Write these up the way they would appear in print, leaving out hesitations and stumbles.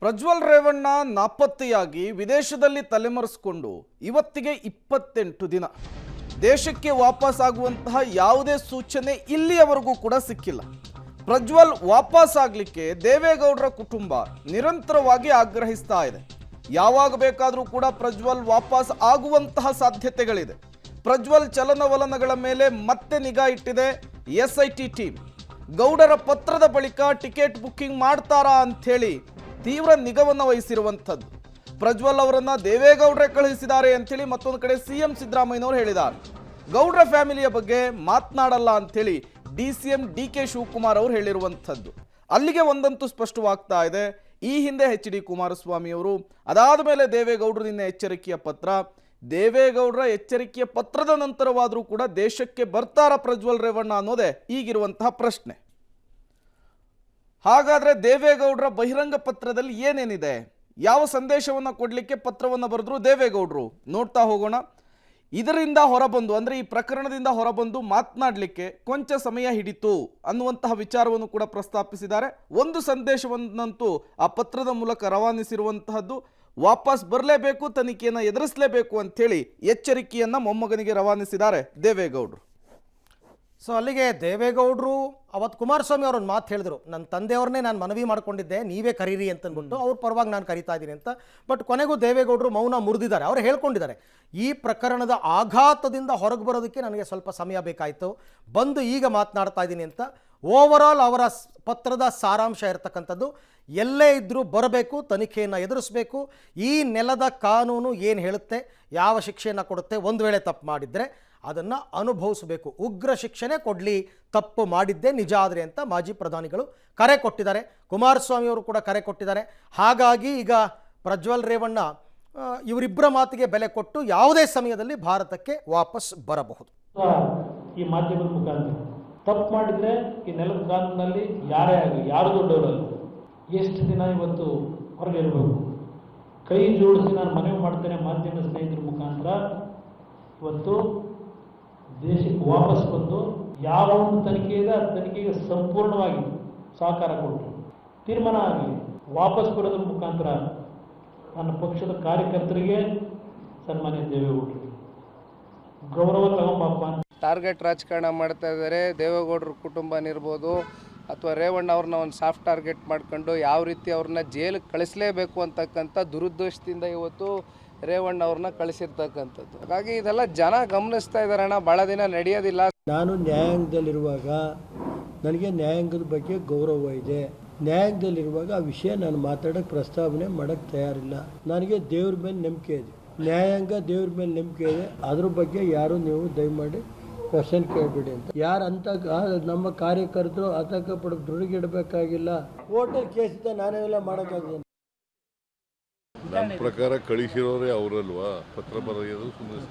ಪ್ರಜ್ವಲ್ ರೇವಣ್ಣ ನಾಪತ್ತೆಯಾಗಿ ವಿದೇಶದಲ್ಲಿ ತಲೆಮರೆಸಿಕೊಂಡು ಇವತ್ತಿಗೆ 28 ದಿನ. ದೇಶಕ್ಕೆ ವಾಪಸ್ ಆಗುವಂತಹ ಯಾವುದೇ ಸೂಚನೆ ಇಲ್ಲಿಯವರೆಗೂ ಕೂಡ ಸಿಕ್ಕಿಲ್ಲ. ಪ್ರಜ್ವಲ್ ವಾಪಸ್ ಆಗಲಿಕ್ಕೆ ದೇವೇಗೌಡರ ಕುಟುಂಬ ನಿರಂತರವಾಗಿ ಆಗ್ರಹಿಸ್ತಾ ಇದೆ. ಯಾವಾಗ ಬೇಕಾದರೂ ಕೂಡ ಪ್ರಜ್ವಲ್ ವಾಪಸ್ ಆಗುವಂತಹ ಸಾಧ್ಯತೆಗಳಿದೆ. ಪ್ರಜ್ವಲ್ ಚಲನವಲನಗಳ ಮೇಲೆ ಮತ್ತೆ ನಿಗಾ ಇಟ್ಟಿದೆ SIT ಟೀಮ್. ಗೌಡರ ಪತ್ರದ ಬಳಿಕ ಟಿಕೆಟ್ ಬುಕ್ಕಿಂಗ್ ಮಾಡ್ತಾರಾ ಅಂಥೇಳಿ ತೀವ್ರ ನಿಗಾವನ್ನು ವಹಿಸಿರುವಂಥದ್ದು. ಪ್ರಜ್ವಲ್ ಅವರನ್ನ ದೇವೇಗೌಡರೇ ಕಳುಹಿಸಿದ್ದಾರೆ ಅಂಥೇಳಿ ಮತ್ತೊಂದು ಕಡೆ CM ಸಿದ್ದರಾಮಯ್ಯನವರು ಹೇಳಿದ್ದಾರೆ. ಗೌಡ್ರ ಫ್ಯಾಮಿಲಿಯ ಬಗ್ಗೆ ಮಾತನಾಡಲ್ಲ ಅಂಥೇಳಿ DCM DK ಶಿವಕುಮಾರ್ ಅವರು ಹೇಳಿರುವಂಥದ್ದು. ಅಲ್ಲಿಗೆ ಒಂದಂತೂ ಸ್ಪಷ್ಟವಾಗ್ತಾ ಇದೆ. ಈ ಹಿಂದೆ HD ಕುಮಾರಸ್ವಾಮಿ ಅವರು, ಅದಾದ ಮೇಲೆ ದೇವೇಗೌಡರು ನಿನ್ನೆ ಎಚ್ಚರಿಕೆಯ ಪತ್ರ. ದೇವೇಗೌಡರ ಎಚ್ಚರಿಕೆಯ ಪತ್ರದ ನಂತರವಾದರೂ ಕೂಡ ದೇಶಕ್ಕೆ ಬರ್ತಾರ ಪ್ರಜ್ವಲ್ ರೇವಣ್ಣ ಅನ್ನೋದೇ ಈಗಿರುವಂತಹ ಪ್ರಶ್ನೆ. ಹಾಗಾದ್ರೆ ದೇವೇಗೌಡರ ಬಹಿರಂಗ ಪತ್ರದಲ್ಲಿ ಏನೇನಿದೆ, ಯಾವ ಸಂದೇಶವನ್ನು ಕೊಡಲಿಕ್ಕೆ ಪತ್ರವನ್ನು ಬರೆದ್ರು ದೇವೇಗೌಡರು ನೋಡ್ತಾ ಹೋಗೋಣ. ಇದರಿಂದ ಹೊರಬಂದು, ಅಂದರೆ ಈ ಪ್ರಕರಣದಿಂದ ಹೊರಬಂದು ಮಾತನಾಡಲಿಕ್ಕೆ ಕೊಂಚ ಸಮಯ ಹಿಡಿತು ಅನ್ನುವಂತಹ ವಿಚಾರವನ್ನು ಕೂಡ ಪ್ರಸ್ತಾಪಿಸಿದ್ದಾರೆ. ಒಂದು ಸಂದೇಶವನ್ನಂತೂ ಆ ಪತ್ರದ ಮೂಲಕ ರವಾನಿಸಿರುವಂತಹದ್ದು, ವಾಪಸ್ ಬರಲೇಬೇಕು, ತನಿಖೆಯನ್ನು ಎದುರಿಸಲೇಬೇಕು ಅಂಥೇಳಿ ಎಚ್ಚರಿಕೆಯನ್ನು ಮೊಮ್ಮಗನಿಗೆ ರವಾನಿಸಿದ್ದಾರೆ ದೇವೇಗೌಡರು. ಸೊ ಅಲ್ಲಿಗೆ ದೇವೇಗೌಡರು ಅವತ್ತು ಕುಮಾರಸ್ವಾಮಿ ಅವರೊಂದು ಮಾತು ಹೇಳಿದ್ರು, ನನ್ನ ತಂದೆಯವ್ರನ್ನೇ ನಾನು ಮನವಿ ಮಾಡ್ಕೊಂಡಿದ್ದೆ, ನೀವೇ ಕರೀರಿ ಅಂತಂದ್ಬಿಟ್ಟು, ಅವ್ರ ಪರವಾಗಿ ನಾನು ಕರಿತಾ ಇದ್ದೀನಿ ಅಂತ. ಬಟ್ ಕೊನೆಗೂ ದೇವೇಗೌಡರು ಮೌನ ಮುರಿದಿದ್ದಾರೆ. ಅವರು ಹೇಳ್ಕೊಂಡಿದ್ದಾರೆ, ಈ ಪ್ರಕರಣದ ಆಘಾತದಿಂದ ಹೊರಗೆ ಬರೋದಕ್ಕೆ ನನಗೆ ಸ್ವಲ್ಪ ಸಮಯ ಬೇಕಾಯಿತು, ಬಂದು ಈಗ ಮಾತನಾಡ್ತಾ ಇದ್ದೀನಿ ಅಂತ. ಓವರಾಲ್ ಅವರ ಪತ್ರದ ಸಾರಾಂಶ ಇರತಕ್ಕಂಥದ್ದು, ಎಲ್ಲೇ ಇದ್ದರೂ ಬರಬೇಕು, ತನಿಖೆಯನ್ನು ಎದುರಿಸಬೇಕು, ಈ ನೆಲದ ಕಾನೂನು ಏನು ಹೇಳುತ್ತೆ, ಯಾವ ಶಿಕ್ಷೆಯನ್ನು ಕೊಡುತ್ತೆ, ಒಂದು ವೇಳೆ ತಪ್ಪು ಮಾಡಿದರೆ ಅದನ್ನು ಅನುಭವಿಸಬೇಕು, ಉಗ್ರ ಶಿಕ್ಷೆನೇ ಕೊಡಲಿ ತಪ್ಪು ಮಾಡಿದ್ದೇ ನಿಜ ಆದರೆ ಅಂತ ಮಾಜಿ ಪ್ರಧಾನಿಗಳು ಕರೆ ಕೊಟ್ಟಿದ್ದಾರೆ. ಕುಮಾರಸ್ವಾಮಿಯವರು ಕೂಡ ಕರೆ ಕೊಟ್ಟಿದ್ದಾರೆ. ಹಾಗಾಗಿ ಈಗ ಪ್ರಜ್ವಲ್ ರೇವಣ್ಣ ಇವರಿಬ್ಬರ ಮಾತಿಗೆ ಬೆಲೆ ಕೊಟ್ಟು ಯಾವುದೇ ಸಮಯದಲ್ಲಿ ಭಾರತಕ್ಕೆ ವಾಪಸ್ ಬರಬಹುದು. ಈ ಮಾಧ್ಯಮದ ಮುಖಾಂತರ ತಪ್ಪು ಮಾಡಿದರೆ ಈ ನೆಲದ ಕಾನೂನಲ್ಲಿ ಯಾರೇ ಆಗಲಿ, ಯಾರು ದೊಡ್ಡವರಲ್ಲ, ಎಷ್ಟು ದಿನ ಇವತ್ತು ಹೊರಗೆ ಇರಬೇಕು. ಕೈ ಜೋಡಿಸಿ ನಾನು ಮನವಿ ಮಾಡ್ತೇನೆ ಮಾಧ್ಯಮ ಸ್ನೇಹಿತರ ಮುಖಾಂತರ, ಇವತ್ತು ದೇಶಕ್ಕೆ ವಾಪಸ್ ಬಂದು ಯಾವ ಒಂದು ತನಿಖೆ ಇದೆ ಆ ತನಿಖೆಗೆ ಸಂಪೂರ್ಣವಾಗಿ ಸಹಕಾರ ಕೊಟ್ಟು ತೀರ್ಮಾನ ಆಗಲಿ. ವಾಪಸ್ ಬರೋದ್ರ ಮುಖಾಂತರ ನನ್ನ ಪಕ್ಷದ ಕಾರ್ಯಕರ್ತರಿಗೆ, ಸನ್ಮಾನ್ಯ ದೇವೇಗೌಡರಿಗೆ ಗೌರವ ತಗೊಂಬಪ್ಪ. ಟಾರ್ಗೆಟ್ ರಾಜಕಾರಣ ಮಾಡ್ತಾ ಇದ್ದಾರೆ. ದೇವೇಗೌಡರ ಕುಟುಂಬನಿರ್ಬೋದು ಅಥವಾ ರೇವಣ್ಣ ಅವ್ರನ್ನ ಒಂದು ಸಾಫ್ಟ್ ಟಾರ್ಗೆಟ್ ಮಾಡ್ಕೊಂಡು ಯಾವ ರೀತಿ ಅವ್ರನ್ನ ಜೈಲಿಗೆ ಕಳಿಸಲೇಬೇಕು ಅಂತಕ್ಕಂಥ ದುರುದ್ದೇಶದಿಂದ ಇವತ್ತು ರೇವಣ್ಣ ಅವ್ರನ್ನ ಕಳಿಸಿರ್ತಕ್ಕಂಥದ್ದು. ಹಾಗಾಗಿ ಇದೆಲ್ಲ ಜನ ಗಮನಿಸ್ತಾ ಇದ್ದಾರಣ್ಣ, ಭಾಳ ದಿನ ನಡೆಯೋದಿಲ್ಲ. ನಾನು ನ್ಯಾಯಾಂಗದಲ್ಲಿರುವಾಗ ನನಗೆ ನ್ಯಾಯಾಂಗದ ಬಗ್ಗೆ ಗೌರವ ಇದೆ. ನ್ಯಾಯಾಂಗದಲ್ಲಿರುವಾಗ ಆ ವಿಷಯ ನಾನು ಮಾತಾಡೋಕ್ಕೆ ಪ್ರಸ್ತಾವನೆ ಮಾಡೋಕ್ಕೆ ತಯಾರಿಲ್ಲ. ನನಗೆ ದೇವ್ರ ಮೇಲೆ ನಂಬಿಕೆ ಇದೆ, ನ್ಯಾಯಾಂಗ ದೇವ್ರ ಮೇಲೆ ನಂಬಿಕೆ ಇದೆ. ಅದ್ರ ಬಗ್ಗೆ ಯಾರು ನೀವು ದಯಮಾಡಿ ಕ್ವಶನ್ ಕೇಳಬೇಡಿ ಅಂತ. ಯಾರು ಅಂತ ನಮ್ಮ ಕಾರ್ಯಕರ್ತರು ಆತಂಕ ಪಡ ದುಡಿಗಿಡಬೇಕಾಗಿಲ್ಲ. ಕೋರ್ಟಲ್ಲಿ ಕೇಸಿದ್ದ ನಾನೆಲ್ಲ ಮಾಡೋಕ್ಕಾಗಲ್ಲ. ನನ್ನ ಪ್ರಕಾರ ಕಳಿಸಿರೋರೇ ಅವರಲ್ವಾ ಪತ್ರ ಬರೆಯೋದು, ಸುಮ್ಮನೆ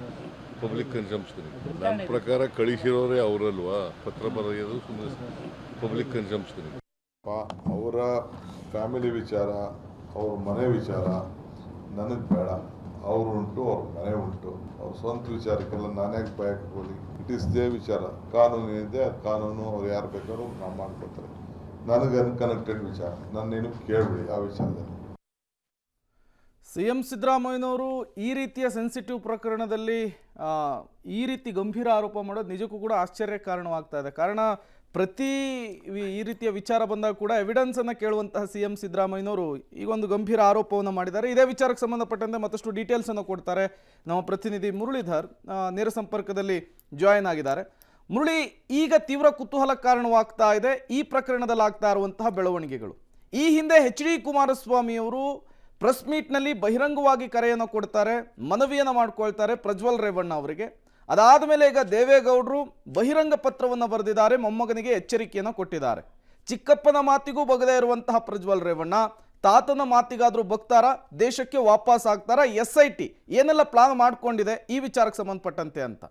ಪಬ್ಲಿಕ್ ಕನ್ಸಂಪ್ಷನ್. ನನ್ನ ಪ್ರಕಾರ ಕಳಿಸಿರೋರೇ ಅವರಲ್ವಾ ಪತ್ರ ಬರೆಯೋದು, ಸುಮ್ಮನೆ ಪಬ್ಲಿಕ್ ಕನ್ಸಂಪ್ಷನ್. ಅವರ ಫ್ಯಾಮಿಲಿ ವಿಚಾರ, ಅವ್ರ ಮನೆ ವಿಚಾರ ನನಗೆ ಬೇಡ. ಅವರು ಉಂಟು, ಅವ್ರ ಮನೆ ಉಂಟು, ಅವ್ರ ಸ್ವಂತ ವಿಚಾರಕ್ಕೆಲ್ಲ ನಾನ್ಯಾಕೆ ಭಯ ಕೊಡಿ. ಇಟ್ ಈಸ್ ದೇ ವಿಚಾರ. ಕಾನೂನು ಏನಿದೆ ಅದು ಕಾನೂನು, ಅವ್ರು ಯಾರು ಬೇಕಾದ್ರೂ ನಾವು ಮಾಡ್ಕೊತಾರೆ. ನನಗೆ ಅನ್ಕನೆಕ್ಟೆಡ್ ವಿಚಾರ, ನನ್ನೇನು ಕೇಳಬೇಡಿ ಆ ವಿಚಾರದಲ್ಲಿ. CM ಸಿದ್ದರಾಮಯ್ಯನವರು ಈ ರೀತಿಯ ಸೆನ್ಸಿಟಿವ್ ಪ್ರಕರಣದಲ್ಲಿ ಈ ರೀತಿ ಗಂಭೀರ ಆರೋಪ ಮಾಡೋದು ನಿಜಕ್ಕೂ ಕೂಡ ಆಶ್ಚರ್ಯ ಕಾರಣವಾಗ್ತಾ ಇದೆ. ಕಾರಣ ಪ್ರತಿ ಈ ರೀತಿಯ ವಿಚಾರ ಬಂದಾಗ ಕೂಡ ಎವಿಡೆನ್ಸನ್ನು ಕೇಳುವಂತಹ CM ಸಿದ್ದರಾಮಯ್ಯನವರು ಈಗೊಂದು ಗಂಭೀರ ಆರೋಪವನ್ನು ಮಾಡಿದ್ದಾರೆ. ಇದೇ ವಿಚಾರಕ್ಕೆ ಸಂಬಂಧಪಟ್ಟಂತೆ ಮತ್ತಷ್ಟು ಡೀಟೇಲ್ಸನ್ನು ಕೊಡ್ತಾರೆ ನಮ್ಮ ಪ್ರತಿನಿಧಿ ಮುರಳೀಧರ್, ನೇರ ಸಂಪರ್ಕದಲ್ಲಿ ಜಾಯಿನ್ ಆಗಿದ್ದಾರೆ. ಮುರಳಿ, ಈಗ ತೀವ್ರ ಕುತೂಹಲ ಕಾರಣವಾಗ್ತಾ ಇದೆ ಈ ಪ್ರಕರಣದಲ್ಲಿ ಆಗ್ತಾ ಇರುವಂತಹ ಬೆಳವಣಿಗೆಗಳು. ಈ ಹಿಂದೆ HD ಕುಮಾರಸ್ವಾಮಿಯವರು ಪ್ರೆಸ್ ಮೀಟ್ನಲ್ಲಿ ಬಹಿರಂಗವಾಗಿ ಕರೆಯನ್ನು ಕೊಡ್ತಾರೆ, ಮನವಿಯನ್ನು ಮಾಡ್ಕೊಳ್ತಾರೆ ಪ್ರಜ್ವಲ್ ರೇವಣ್ಣ ಅವರಿಗೆ. ಅದಾದ ಮೇಲೆ ಈಗ ದೇವೇಗೌಡರು ಬಹಿರಂಗ ಪತ್ರವನ್ನು ಬರೆದಿದ್ದಾರೆ, ಮೊಮ್ಮಗನಿಗೆ ಎಚ್ಚರಿಕೆಯನ್ನು ಕೊಟ್ಟಿದ್ದಾರೆ. ಚಿಕ್ಕಪ್ಪನ ಮಾತಿಗೂ ಬಗದೇ ಇರುವಂತಹ ಪ್ರಜ್ವಲ್ ರೇವಣ್ಣ ತಾತನ ಮಾತಿಗಾದರೂ ಬಗ್ತಾರ, ದೇಶಕ್ಕೆ ವಾಪಸ್ ಆಗ್ತಾರ, SIT ಏನೆಲ್ಲ ಪ್ಲಾನ್ ಮಾಡ್ಕೊಂಡಿದೆ ಈ ವಿಚಾರಕ್ಕೆ ಸಂಬಂಧಪಟ್ಟಂತೆ ಅಂತ?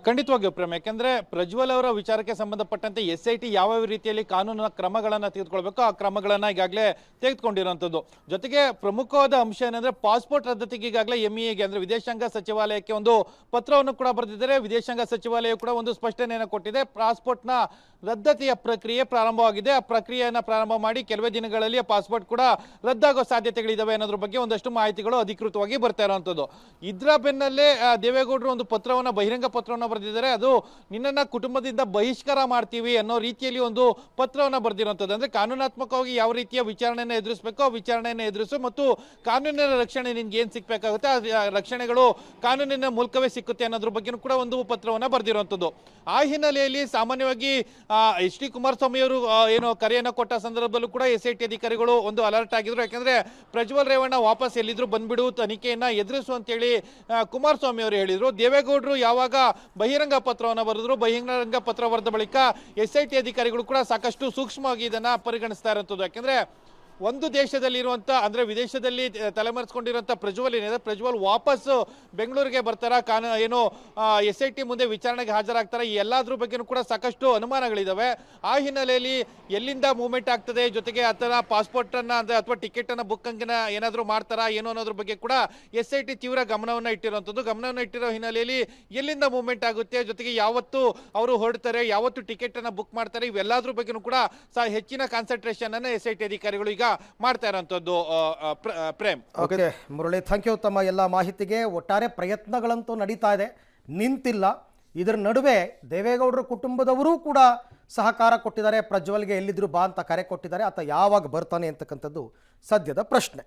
ಖಂಡಿತವಾಗಿಯೂ ಪ್ರೇಮ್, ಯಾಕೆಂದ್ರೆ ಪ್ರಜ್ವಲ್ ಅವರ ವಿಚಾರಕ್ಕೆ ಸಂಬಂಧಪಟ್ಟಂತೆ SIT ಯಾವ ರೀತಿಯಲ್ಲಿ ಕಾನೂನಿನ ಕ್ರಮಗಳನ್ನು ತೆಗೆದುಕೊಳ್ಬೇಕು ಆ ಕ್ರಮಗಳನ್ನು ಈಗಾಗಲೇ ತೆಗೆದುಕೊಂಡಿರುವಂಥದ್ದು. ಜೊತೆಗೆ ಪ್ರಮುಖವಾದ ಅಂಶ ಏನಂದ್ರೆ ಪಾಸ್ಪೋರ್ಟ್ ರದ್ದತಿಗೆ ಈಗಾಗಲೇ MEAಗೆ ಅಂದ್ರೆ ವಿದೇಶಾಂಗ ಸಚಿವಾಲಯಕ್ಕೆ ಒಂದು ಪತ್ರವನ್ನು ಕೂಡ ಬರೆದಿದ್ದಾರೆ. ವಿದೇಶಾಂಗ ಸಚಿವಾಲಯ ಕೂಡ ಒಂದು ಸ್ಪಷ್ಟನೆಯನ್ನು ಕೊಟ್ಟಿದೆ. ಪಾಸ್ಪೋರ್ಟ್ನ ರದ್ದತಿಯ ಪ್ರಕ್ರಿಯೆ ಪ್ರಾರಂಭವಾಗಿದೆ. ಆ ಪ್ರಕ್ರಿಯೆಯನ್ನು ಪ್ರಾರಂಭ ಮಾಡಿ ಕೆಲವೇ ದಿನಗಳಲ್ಲಿ ಪಾಸ್ಪೋರ್ಟ್ ಕೂಡ ರದ್ದಾಗೋ ಸಾಧ್ಯತೆಗಳಿದಾವೆ ಅನ್ನೋದ್ರ ಬಗ್ಗೆ ಒಂದಷ್ಟು ಮಾಹಿತಿಗಳು ಅಧಿಕೃತವಾಗಿ ಬರ್ತಾ ಇರುವಂಥದ್ದು. ಇದರ ಬೆನ್ನಲ್ಲೇ ದೇವೇಗೌಡರು ಒಂದು ಪತ್ರವನ್ನು, ಬಹಿರಂಗ ಪತ್ರವನ್ನು ಬರೆದಿದ್ದಾರೆ. ಅದು ನಿನ್ನನ್ನು ಕುಟುಂಬದಿಂದ ಬಹಿಷ್ಕಾರ ಮಾಡ್ತೀವಿ ಅನ್ನೋ ರೀತಿಯಲ್ಲಿ ಒಂದು ಪತ್ರವನ್ನು ಬರೆದಿರುವಂಥದ್ದು. ಅಂದರೆ ಕಾನೂನಾತ್ಮಕವಾಗಿ ಯಾವ ರೀತಿಯ ವಿಚಾರಣೆಯನ್ನು ಎದುರಿಸಬೇಕೋ ಆ ವಿಚಾರಣೆಯನ್ನು ಎದುರಿಸು ಮತ್ತು ಕಾನೂನಿನ ರಕ್ಷಣೆ ನಿನ್ಗೆ ಏನು ಸಿಗಬೇಕಾಗುತ್ತೆ ಆ ರಕ್ಷಣೆಗಳು ಕಾನೂನಿನ ಮೂಲಕವೇ ಸಿಕ್ಕುತ್ತೆ ಅನ್ನೋದ್ರ ಬಗ್ಗೆನೂ ಕೂಡ ಒಂದು ಪತ್ರವನ್ನು ಬರೆದಿರುವಂಥದ್ದು. ಆ ಹಿನ್ನೆಲೆಯಲ್ಲಿ ಸಾಮಾನ್ಯವಾಗಿ ಎಚ್ ಡಿ ಕುಮಾರಸ್ವಾಮಿ ಅವರು ಏನು ಕರೆಯನ್ನು ಕೊಟ್ಟ ಸಂದರ್ಭದಲ್ಲೂ ಕೂಡ SIT ಅಧಿಕಾರಿಗಳು ಒಂದು ಅಲರ್ಟ್ ಆಗಿದ್ರು. ಯಾಕಂದ್ರೆ ಪ್ರಜ್ವಲ್ ರೇವಣ್ಣ ವಾಪಸ್ ಎಲ್ಲಿದ್ರು ಬಂದ್ಬಿಡು, ತನಿಖೆಯನ್ನ ಎದುರಿಸು ಅಂತೇಳಿ ಕುಮಾರಸ್ವಾಮಿ ಅವರು ಹೇಳಿದ್ರು. ದೇವೇಗೌಡರು ಯಾವಾಗ ಬಹಿರಂಗ ಪತ್ರವನ್ನು ಬರೆದ್ರು, ಬಹಿರಂಗ ಪತ್ರ ಬರೆದ ಬಳಿಕ SIT ಅಧಿಕಾರಿಗಳು ಕೂಡ ಸಾಕಷ್ಟು ಸೂಕ್ಷ್ಮವಾಗಿ ಇದನ್ನ ಪರಿಗಣಿಸ್ತಾ ಇರುವಂಥದ್ದು. ಯಾಕಂದ್ರೆ ಒಂದು ದೇಶದಲ್ಲಿರುವಂಥ, ಅಂದರೆ ವಿದೇಶದಲ್ಲಿ ತಲೆಮರೆಸ್ಕೊಂಡಿರುವಂಥ ಪ್ರಜ್ವಲ್ ಏನಿದೆ, ಪ್ರಜ್ವಲ್ ವಾಪಸ್ ಬೆಂಗಳೂರಿಗೆ ಬರ್ತಾರ, ಏನು SIT ಮುಂದೆ ವಿಚಾರಣೆಗೆ ಹಾಜರಾಗ್ತಾರೆ, ಈ ಎಲ್ಲದ್ರ ಬಗ್ಗೆನೂ ಕೂಡ ಸಾಕಷ್ಟು ಅನುಮಾನಗಳಿದ್ದಾವೆ. ಆ ಹಿನ್ನೆಲೆಯಲ್ಲಿ ಎಲ್ಲಿಂದ ಮೂವ್ಮೆಂಟ್ ಆಗ್ತದೆ, ಜೊತೆಗೆ ಆತನ ಪಾಸ್ಪೋರ್ಟನ್ನು ಅಂದರೆ ಅಥವಾ ಟಿಕೆಟನ್ನು ಬುಕ್ಕಿಂಗ್ನ ಏನಾದರೂ ಮಾಡ್ತಾರಾ ಏನು ಅನ್ನೋದ್ರ ಬಗ್ಗೆ ಕೂಡ SIT ತೀವ್ರ ಗಮನವನ್ನು ಇಟ್ಟಿರುವಂಥದ್ದು. ಗಮನವನ್ನು ಇಟ್ಟಿರೋ ಹಿನ್ನೆಲೆಯಲ್ಲಿ ಎಲ್ಲಿಂದ ಮೂವ್ಮೆಂಟ್ ಆಗುತ್ತೆ, ಜೊತೆಗೆ ಯಾವತ್ತು ಅವರು ಹೊರಡ್ತಾರೆ, ಯಾವತ್ತು ಟಿಕೆಟನ್ನು ಬುಕ್ ಮಾಡ್ತಾರೆ, ಇವೆಲ್ಲದ್ರ ಬಗ್ಗೆನೂ ಕೂಡ ಹೆಚ್ಚಿನ ಕಾನ್ಸಂಟ್ರೇಷನ್ ಅನ್ನು SIT ಅಧಿಕಾರಿಗಳು ಈಗ ಮಾಡ್ತಾ ಇರೋಂಥದ್ದು. Prem. Okay Murali, thank you ತಮ್ಮ ಎಲ್ಲ ಮಾಹಿತಿಗೆ. ಒಟ್ಟಾರೆ ಪ್ರಯತ್ನಗಳಂತೂ ನಡೀತಾ ಇದೆ, ನಿಂತಿಲ್ಲ. ಇದರ ನಡುವೆ ದೇವೇಗೌಡರ ಕುಟುಂಬದವರೂ ಕೂಡ ಸಹಕಾರ ಕೊಟ್ಟಿದ್ದಾರೆ. ಪ್ರಜ್ವಲ್ಗೆ ಎಲ್ಲಿದ್ರು ಬಾ ಅಂತ ಕರೆ ಕೊಟ್ಟಿದ್ದಾರೆ. ಆತ ಯಾವಾಗ ಬರ್ತಾನೆ ಅಂತಕ್ಕಂಥದ್ದು ಸದ್ಯದ ಪ್ರಶ್ನೆ.